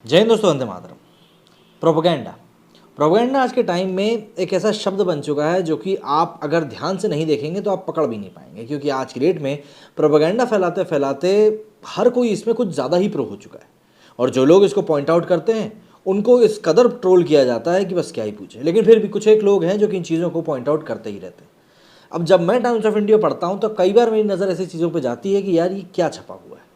जय हिंद दोस्तों, Vande Mataram. Propaganda propaganda आज के टाइम में एक ऐसा शब्द बन चुका है जो कि आप अगर ध्यान से नहीं देखेंगे तो आप पकड़ भी नहीं पाएंगे, क्योंकि आज की डेट में प्रोपेगेंडा फैलाते फैलाते हर कोई इसमें कुछ ज़्यादा ही प्रो हो चुका है। और जो लोग इसको पॉइंट आउट करते हैं उनको इस कदर ट्रोल किया जाता है कि बस क्या ही पूछे। लेकिन फिर भी कुछ एक लोग हैं जो कि इन चीज़ों को पॉइंट आउट करते ही रहते हैं। अब जब मैं टाइम्स ऑफ इंडिया पढ़ता हूँ तो कई बार मेरी नज़र ऐसी चीज़ों पर जाती है कि यार ये क्या छपा हुआ है।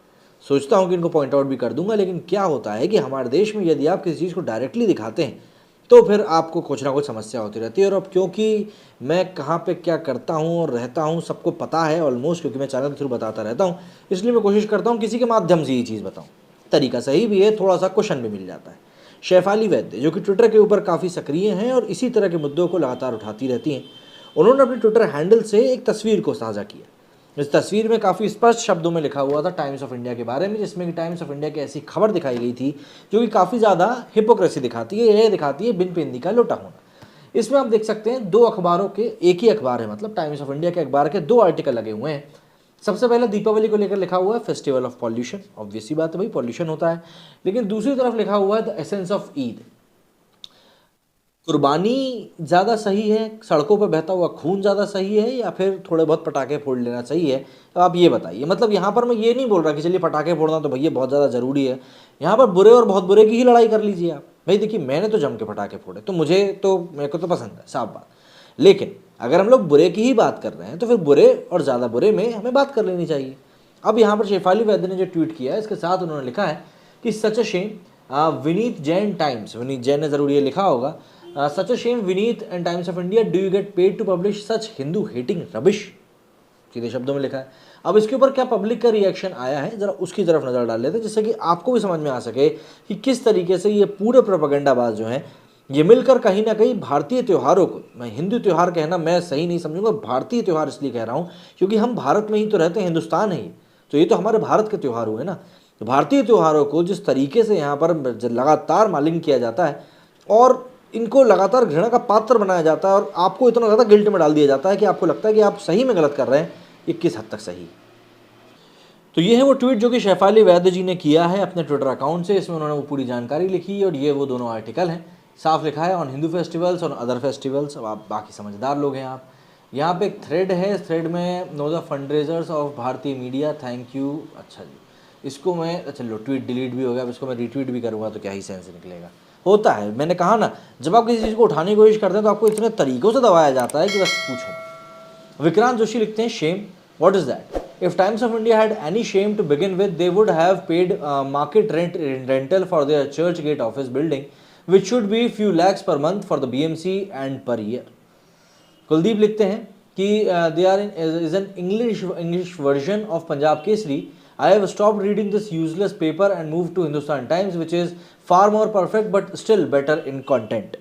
सोचता हूँ कि इनको पॉइंट आउट भी कर दूंगा, लेकिन क्या होता है कि हमारे देश में यदि आप किसी चीज़ को डायरेक्टली दिखाते हैं तो फिर आपको कुछ ना कुछ समस्या होती रहती है। और अब क्योंकि मैं कहाँ पे क्या करता हूँ और रहता हूँ सबको पता है ऑलमोस्ट, क्योंकि मैं चैनल के थ्रू बताता रहता हूँ, इसलिए मैं कोशिश करता हूँ किसी के माध्यम से ये चीज़ बताऊँ। तरीका सही भी है, थोड़ा सा क्वेश्चन भी मिल जाता है। शेफाली वैद्य जो कि ट्विटर के ऊपर काफ़ी सक्रिय हैं और इसी तरह के मुद्दों को लगातार उठाती रहती हैं, उन्होंने अपने ट्विटर हैंडल से एक तस्वीर को साझा किया। इस तस्वीर में काफ़ी स्पष्ट शब्दों में लिखा हुआ था टाइम्स ऑफ इंडिया के बारे में, जिसमें कि टाइम्स ऑफ इंडिया की ऐसी खबर दिखाई गई थी जो कि काफ़ी ज़्यादा हिपोक्रेसी दिखाती है। यह दिखाती है बिन पेंदी का लोटा होना। इसमें आप देख सकते हैं दो अखबारों के, एक ही अखबार है, मतलब टाइम्स ऑफ इंडिया के अखबार के दो आर्टिकल लगे हुए हैं। सबसे पहले दीपावली को लेकर लिखा हुआ है फेस्टिवल ऑफ पॉल्यूशन, ऑब्वियस सी बात है भाई, पॉल्यूशन होता है। लेकिन दूसरी तरफ लिखा हुआ है द एसेंस ऑफ ईद। कुर्बानी ज़्यादा सही है, सड़कों पर बहता हुआ खून ज़्यादा सही है, या फिर थोड़े बहुत पटाखे फोड़ लेना सही है? तो आप ये बताइए। मतलब यहाँ पर मैं ये नहीं बोल रहा कि चलिए पटाखे फोड़ना तो भैया बहुत ज़्यादा ज़रूरी है। यहाँ पर बुरे और बहुत बुरे की ही लड़ाई कर लीजिए आप। भाई देखिए, मैंने तो जम के पटाखे फोड़े, तो मेरे को तो पसंद है, साफ बात। लेकिन अगर हम लोग बुरे की ही बात कर रहे हैं तो फिर बुरे और ज़्यादा बुरे में हमें बात कर लेनी चाहिए। अब यहाँ पर शेफाली वैद्य ने जो ट्वीट किया है, इसके साथ उन्होंने लिखा है कि such a shame, Vineet Jain Times, Vineet Jain ने ज़रूर ये लिखा होगा, such a shame Vineet and Times of India, do you get paid to publish such Hindu hating rubbish. सीधे शब्दों में लिखा है। अब इसके ऊपर क्या पब्लिक का रिएक्शन आया है, जरा उसकी तरफ नजर डाल लेते हैं, जिससे कि आपको भी समझ में आ सके कि किस तरीके से ये पूरे प्रोपेगेंडाबाज जो हैं ये मिलकर कहीं ना कहीं भारतीय त्योहारों को, मैं हिंदू त्यौहार कहना मैं सही नहीं समझूंगा, भारतीय त्यौहार इसलिए कह रहा हूँ क्योंकि हम भारत में ही तो रहते हैं, हिंदुस्तान है ये, तो ये तो हमारे भारत के त्यौहार हुए ना। तो भारतीय त्योहारों को जिस तरीके से यहाँ पर लगातार मालिन्य किया जाता है और इनको लगातार घृणा का पात्र बनाया जाता है और आपको इतना ज़्यादा गिल्ट में डाल दिया जाता है कि आपको लगता है कि आप सही में गलत कर रहे हैं, ये किस हद तक सही। तो ये है वो ट्वीट जो कि शेफाली वैद्य जी ने किया है अपने ट्विटर अकाउंट से। इसमें उन्होंने वो पूरी जानकारी लिखी और ये वो दोनों आर्टिकल हैं। साफ लिखा है ऑन हिंदू फेस्टिवल्स और अदर फेस्टिवल्स। अब आप बाकी समझदार लोग हैं आप। यहाँ पे एक थ्रेड है, इस थ्रेड में नो द फंड-रेजर्स ऑफ भारतीय मीडिया, थैंक यू। अच्छा जी, इसको मैं, अच्छा लो, ट्वीट डिलीट भी हो गया। अब इसको मैं रीट्वीट भी करूँगा तो क्या ही सेंस निकलेगा। होता है, मैंने कहा ना, जब आप किसी चीज़ को उठाने की कोशिश करते हैं तो आपको इतने तरीक़ों से दबाया जाता है कि बस पूछो। विक्रांत जोशी लिखते हैं shame, what is that? If Times of India had any shame to begin with, they would have paid market rental for their Churchgate office building, which should be few lakhs per month for the BMC and per year. Kuldeep लिखते हैं कि they are is an English version of Punjab Kesari. I have stopped reading this useless paper and moved to Hindustan Times, which is far more perfect but still better in content.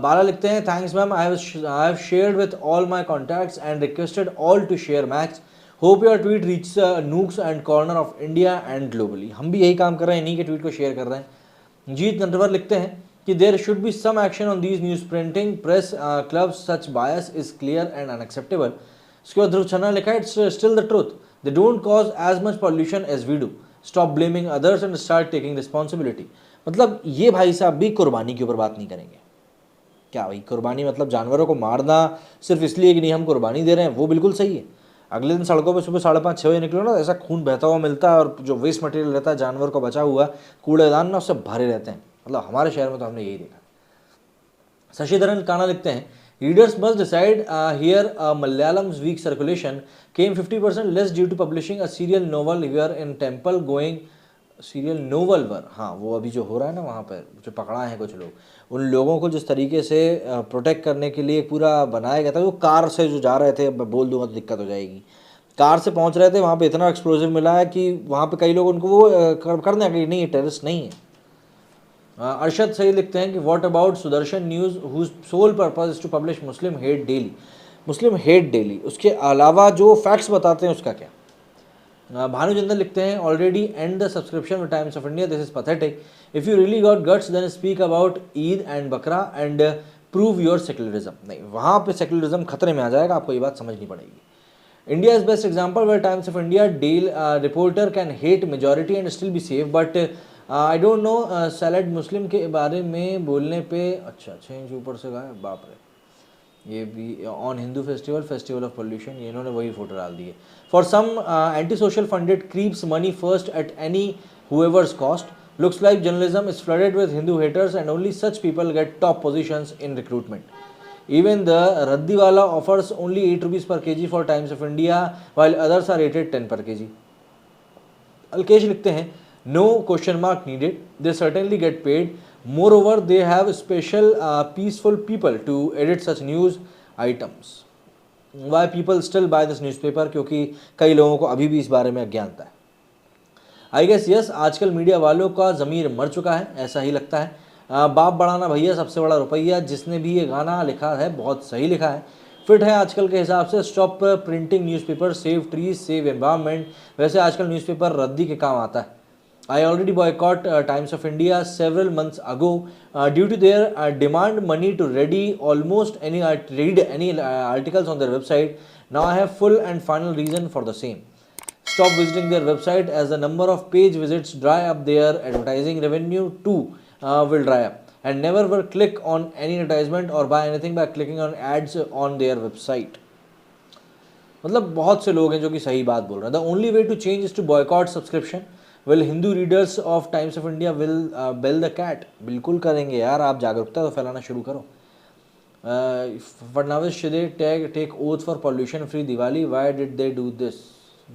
Bala लिखते हैं thanks ma'am, I have shared with all my contacts and requested all to share max, hope your tweet reach nooks and corner of India and globally. हम भी यही काम कर रहे हैं, इन्हीं के ट्वीट को शेयर कर रहे हैं। जीत नटवर लिखते हैं कि there should be some action on these news printing press clubs, such bias is clear and unacceptable. उसके बाद ध्रुव छन्ना लिखा है it's still the truth, they don't cause as much pollution as we do, stop blaming others and start taking responsibility. मतलब ये भाई साहब भी कुर्बानी के ऊपर बात नहीं करेंगे क्या? भाई कुर्बानी मतलब जानवरों को मारना सिर्फ इसलिए कि नहीं हम कुर्बानी दे रहे हैं, वो बिल्कुल सही है। अगले दिन सड़कों पे सुबह 5:30-6 बजे निकलो ना, ऐसा खून बहता हुआ मिलता है और जो वेस्ट मटेरियल रहता है जानवर को बचा हुआ, कूड़ेदान ना उससे भरे रहते हैं। मतलब हमारे शहर में तो हमने यही देखा। शशिधरन काना लिखते हैं readers must decide here Malayalam's week circulation came 50% less due to publishing a serial novel here in temple going serial novel वर। हाँ, वो अभी जो हो रहा है ना वहाँ पर जो पकड़ाए हैं कुछ लोग, उन लोगों को जिस तरीके से प्रोटेक्ट करने के लिए पूरा बनाया गया था। वो कार से जो जा रहे थे, मैं बोल दूंगा तो दिक्कत हो जाएगी, कार से पहुँच रहे थे, वहाँ पे इतना एक्सप्लोजिव मिला है कि वहाँ पे कई लोग उनको वो करने आ गए, नहीं ये टेररिस्ट नहीं है। अरशद सही लिखते हैं कि what about Sudarshan news whose sole purpose is to publish Muslim hate daily. Muslim hate daily, उसके अलावा जो फैक्ट्स बताते हैं उसका क्या? भानु चंदन लिखते हैं already and the subscription with Times of India, this is pathetic, if you really got guts then speak about Eid and bakra and prove your secularism. नहीं, वहाँ पे सेक्युलरिज्म खतरे में आ जाएगा, आपको ये बात समझनी पड़ेगी। India is best example where Times of India डेल reporter can hate majority and still be safe, but I don't know सैलड मुस्लिम के बारे में बोलने पे अच्छा 6 इंच ऊपर से गायब, बाप रे। ये भी on Hindu festival of pollution, ये इन्होंने वही फोटो डाल दी है। For some anti social funded creeps money first at any whoever's cost. Looks like journalism is flooded with Hindu haters and only such people get top positions in recruitment. Even the Raddiwala offers only 8 rupees per kg for Times of India, while others are rated 10 per kg. Alkesh लिखते हैं, no question mark needed. They certainly get paid. Moreover, they have special peaceful people to edit such news items. Why people still buy this newspaper? क्योंकि कई लोगों को अभी भी इस बारे में अज्ञानता है। आई गेस यस, आजकल मीडिया वालों का ज़मीर मर चुका है, ऐसा ही लगता है। बाप बढ़ाना भैया सबसे बड़ा रुपया, जिसने भी ये गाना लिखा है बहुत सही लिखा है, फिट है आजकल के हिसाब से। Stop printing newspaper, save trees, save environment. वैसे आजकल न्यूज़पेपर रद्दी के काम आता है। I already boycott Times of India several months ago due to their demand money to read any articles on their website. Now I have full and final reason for the same. Stop visiting their website as the number of page visits dry up. Their advertising revenue too will dry up. And never will click on any advertisement or buy anything by clicking on ads on their website. मतलब बहुत से लोग हैं जो कि सही बात बोल रहे हैं। The only way to change is to boycott subscription. Will Hindu readers of Times of India will bell the cat? बिल्कुल करेंगे यार, आप जागरूकता तो फैलाना शुरू करो। Fadnavis Shinde take oath for pollution free Diwali, why did they do this?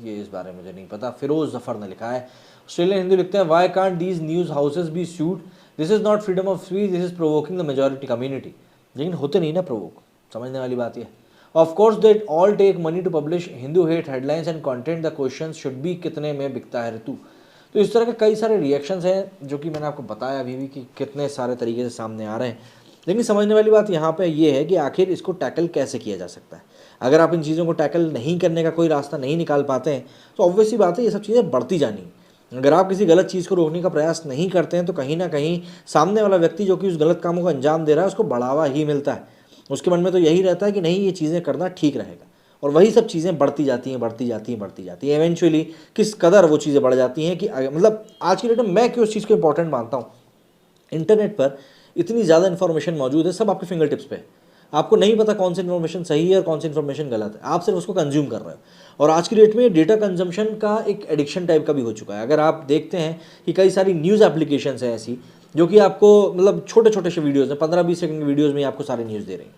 ये इस बारे में मुझे नहीं पता। फिरोज जफर ने लिखा है। ऑस्ट्रेलियन हिंदू लिखते हैं, why can't these news houses be sued? This is not freedom of speech, this is provoking the majority community. लेकिन होते नहीं ना प्रोवोक, समझने वाली बात यह। Of course they all take money to publish Hindu hate headlines and content. The question should be कितने में बिकता है ऋतु? तो इस तरह के कई सारे रिएक्शंस हैं जो कि मैंने आपको बताया अभी भी कि कितने सारे तरीके से सामने आ रहे हैं। लेकिन समझने वाली बात यहाँ पे ये है कि आखिर इसको टैकल कैसे किया जा सकता है। अगर आप इन चीज़ों को टैकल नहीं करने का कोई रास्ता नहीं निकाल पाते हैं तो ऑब्वियसली बात है ये सब चीज़ें बढ़ती जानी। अगर आप किसी गलत चीज़ को रोकने का प्रयास नहीं करते हैं तो कहीं ना कहीं सामने वाला व्यक्ति जो कि उस गलत कामों को अंजाम दे रहा है उसको बढ़ावा ही मिलता है। उसके मन में तो यही रहता है कि नहीं, ये चीज़ें करना ठीक रहेगा, और वही सब चीज़ें बढ़ती जाती हैं। इवेंचुअली किस कदर वो चीज़ें बढ़ जाती हैं कि मतलब आज की डेट में मैं क्यों उस चीज़ को इंपॉर्टेंट मानता हूँ। इंटरनेट पर इतनी ज़्यादा इन्फॉर्मेशन मौजूद है, सब आपके फिंगर टिप्स पे है। आपको नहीं पता कौन सी इन्फॉर्मेशन सही है और कौन सी इन्फॉर्मेशन गलत है, आप सिर्फ उसको कंज्यूम कर रहे हो। और आज की डेट में डेटा कंजम्पशन का एक एडिक्शन टाइप का भी हो चुका है। अगर आप देखते हैं कि कई सारी न्यूज़ एप्लीकेशंस हैं ऐसी जो कि आपको मतलब छोटे छोटे से वीडियोज़ में 15-20 सेकंड की वीडियोज़ में आपको सारी न्यूज़ दे रही हैं।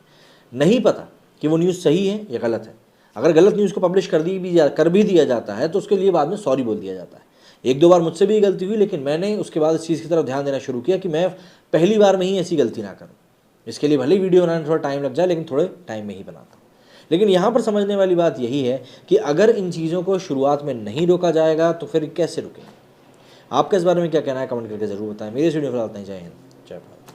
नहीं पता कि वो न्यूज़ सही है या गलत है। अगर गलत न्यूज़ को पब्लिश कर भी दिया जाता है तो उसके लिए बाद में सॉरी बोल दिया जाता है। 1-2 बार मुझसे भी गलती हुई, लेकिन मैंने उसके बाद इस चीज़ की तरफ ध्यान देना शुरू किया कि मैं पहली बार में ही ऐसी गलती ना करूँ। इसके लिए भले ही वीडियो बनाने थोड़ा टाइम लग जाए, लेकिन थोड़े टाइम में ही बनाता हूँ। लेकिन यहाँ पर समझने वाली बात यही है कि अगर इन चीज़ों को शुरुआत में नहीं रोका जाएगा तो फिर कैसे रुकें। आपका इस बारे में क्या कहना है कमेंट करके ज़रूर बताएं। मेरे इस वीडियो में फिलहाल इतना ही, जय हिंद।